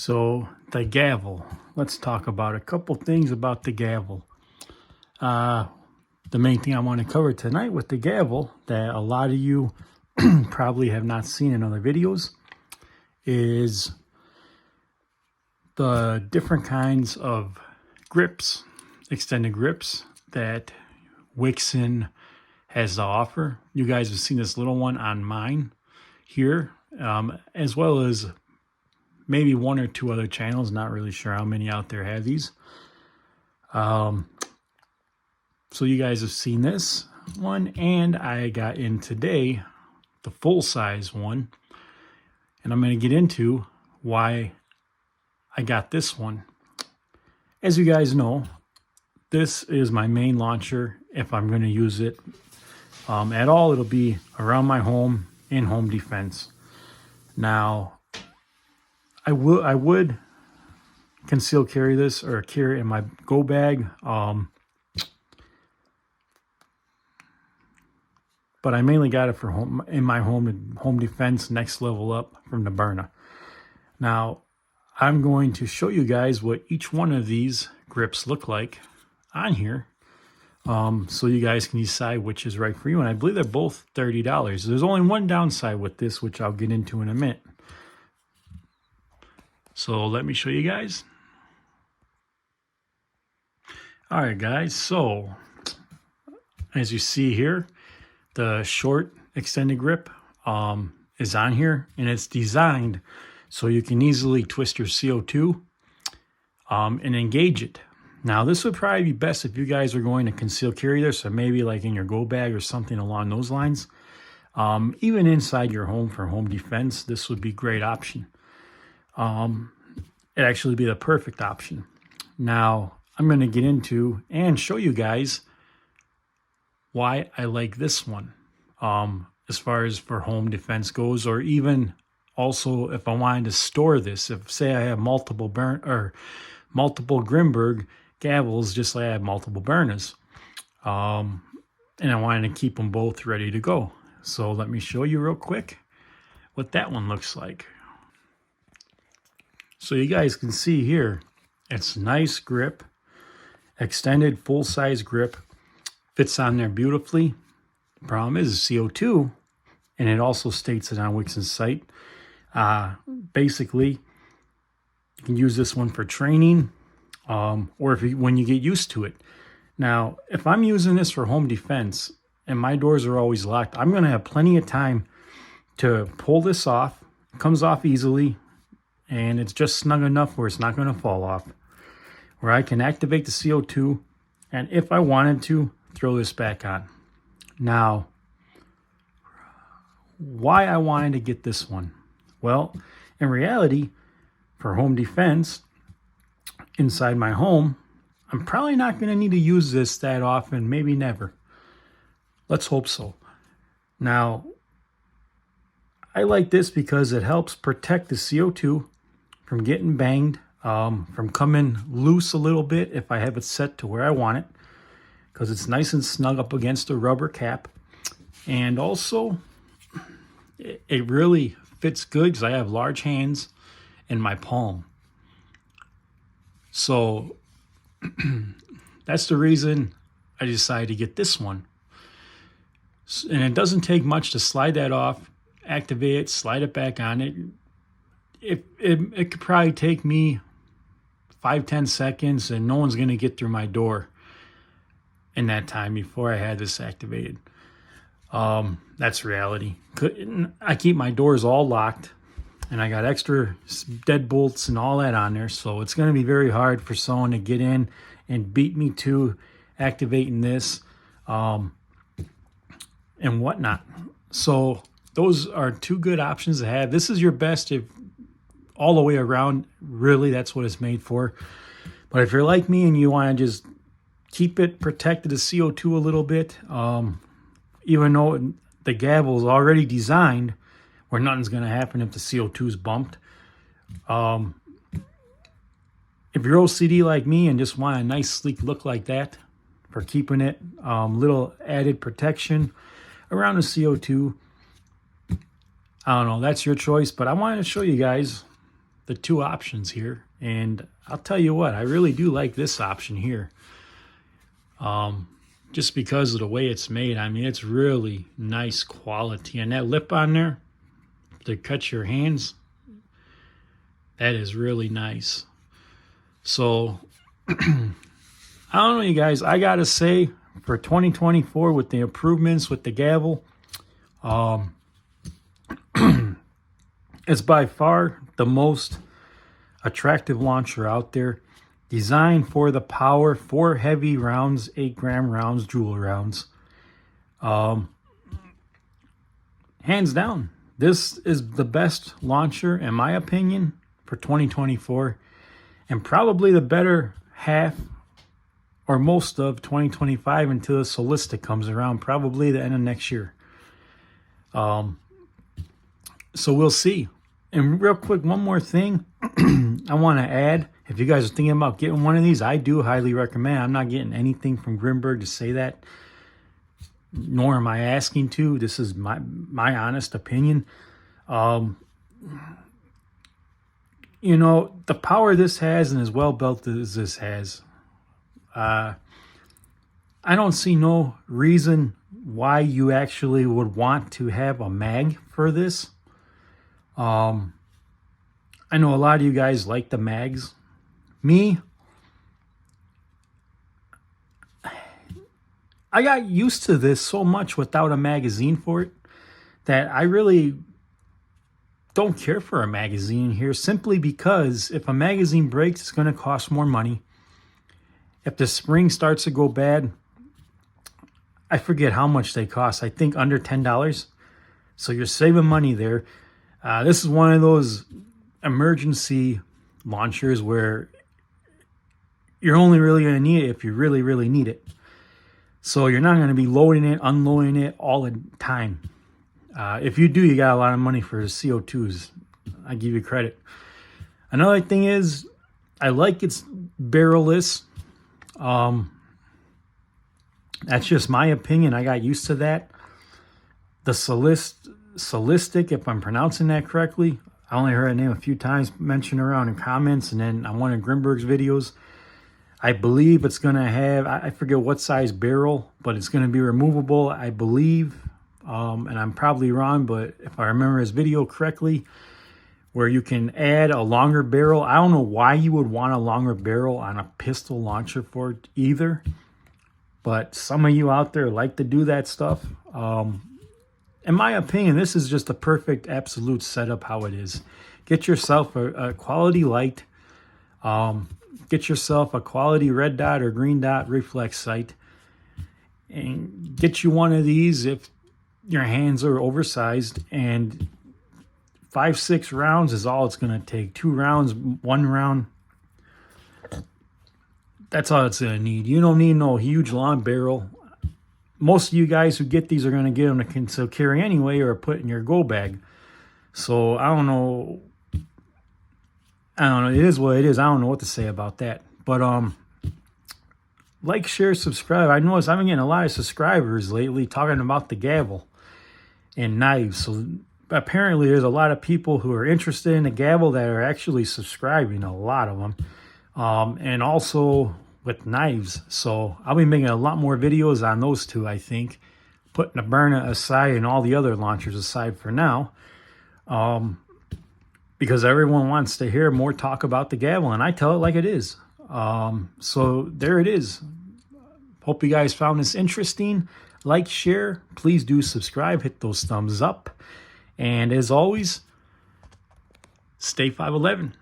So the Gavel, let's talk about a couple things about the Gavel. The main thing I want to cover tonight with the Gavel that a lot of you probably have not seen in other videos is the different kinds of grips, extended grips that Wixon has to offer. You guys have seen this little one on mine here, as well as maybe one or two other channels. Not really sure how many out there have these. So you guys have seen this one, and I got in today the full size one, and I'm going to get into why I got this one. As you guys know, this is my main launcher. If I'm going to use it at all, it'll be around my home in home defense. Now, I would conceal carry this or carry it in my go bag, but I mainly got it for home in my home defense, next level up from the Burna. Now, I'm going to show you guys what each one of these grips look like on here, so you guys can decide which is right for you. And I believe they're both $30. There's only one downside with this, which I'll get into in a minute. So let me show you guys. All right, guys. So as you see here, the short extended grip is on here, and it's designed so you can easily twist your CO2 and engage it. Now, this would probably be best if you guys are going to conceal carry this, or maybe like in your go bag or something along those lines. Even inside your home for home defense, this would be a great option. It'd actually be the perfect option. Now, I'm going to get into and show you guys why I like this one as far as for home defense goes, or even also if I wanted to store this. If, say, I have multiple Grimburg Gavels, just like I have multiple Burnas, and I wanted to keep them both ready to go. So let me show you real quick what that one looks like. So you guys can see here, it's nice grip, extended full-size grip, fits on there beautifully. The problem is CO2, and it also states it on Wixon's site. Basically, you can use this one for training, or when you get used to it. Now, if I'm using this for home defense and my doors are always locked, I'm going to have plenty of time to pull this off. It comes off easily, and it's just snug enough where it's not going to fall off, where I can activate the CO2, and if I wanted to, throw this back on. Now, why I wanted to get this one? Well, in reality, for home defense, inside my home, I'm probably not going to need to use this that often, maybe never. Let's hope so. Now, I like this because it helps protect the CO2 from getting banged, from coming loose a little bit if I have it set to where I want it, because it's nice and snug up against the rubber cap. And also, it really fits good because I have large hands in my palm. So that's the reason I decided to get this one. And it doesn't take much to slide that off, activate it, slide it back on it. It could probably take me 5-10 seconds, and no one's going to get through my door in that time before I had this activated. That's reality. I keep my doors all locked, and I got extra deadbolts and all that on there, so it's going to be very hard for someone to get in and beat me to activating this and whatnot. So those are two good options to have. This is your best if all the way around. Really, that's what it's made for. But if you're like me and you want to just keep it protected, the CO2 a little bit, even though the Gavel is already designed where nothing's going to happen if the CO2 is bumped. If you're OCD like me and just want a nice sleek look like that for keeping it, little added protection around the CO2, I don't know, that's your choice. But I wanted to show you guys the two options here. And I'll tell you what, I really do like this option here. Just because of the way it's made. I mean, it's really nice quality. And that lip on there to cut your hands, that is really nice. So, I don't know, you guys. I got to say, for 2024, with the improvements with the Gavel, it's by far the most attractive launcher out there. Designed for the power, 4 heavy rounds, 8-gram rounds, jewel rounds. Hands down, this is the best launcher, in my opinion, for 2024. And probably the better half or most of 2025 until the Solstice comes around, probably the end of next year. So we'll see. And real quick, one more thing I want to add. If you guys are thinking about getting one of these, I do highly recommend. I'm not getting anything from Grimburg to say that, nor am I asking to. This is my honest opinion. You know, the power this has and as well built as this has, I don't see no reason why you actually would want to have a mag for this. I know a lot of you guys like the mags. Me, I got used to this so much without a magazine for it that I really don't care for a magazine here, simply because if a magazine breaks, it's going to cost more money. If the spring starts to go bad, I forget how much they cost. I think under $10. So you're saving money there. This is one of those emergency launchers where you're only really going to need it if you really, really need it. So you're not going to be loading it, unloading it all the time. If you do, you got a lot of money for CO2s. I give you credit. Another thing is, I like its barrelless. That's just my opinion. I got used to that. The Solstice, if I'm pronouncing that correctly, I only heard the name a few times mentioned around in comments, and then on one of Grimburg's videos. I believe it's going to have, I forget what size barrel, but it's going to be removable, I believe. And I'm probably wrong, but if I remember his video correctly, where you can add a longer barrel. I don't know why you would want a longer barrel on a pistol launcher for it either. But some of you out there like to do that stuff. In my opinion, this is just a perfect absolute setup how it is. Get yourself a quality light. Get yourself a quality red dot or green dot reflex sight. And get you one of these if your hands are oversized. And 5-6 rounds is all it's going to take. 2 rounds, 1 round. That's all it's going to need. You don't need no huge long barrel. Most of you guys who get these are going to get them to conceal carry anyway or put in your go bag. So I don't know. It is what it is. I don't know what to say about that. But like, share, subscribe. I noticed I've been getting a lot of subscribers lately talking about the Gavel and knives. So apparently there's a lot of people who are interested in the Gavel that are actually subscribing, a lot of them. And also with knives. So I'll be making a lot more videos on those two, I think. Putting the burner aside and all the other launchers aside for now. Because everyone wants to hear more talk about the Gavel, and I tell it like it is. So there it is. Hope you guys found this interesting. Like, share. Please do subscribe. Hit those thumbs up. And as always, stay 5'11".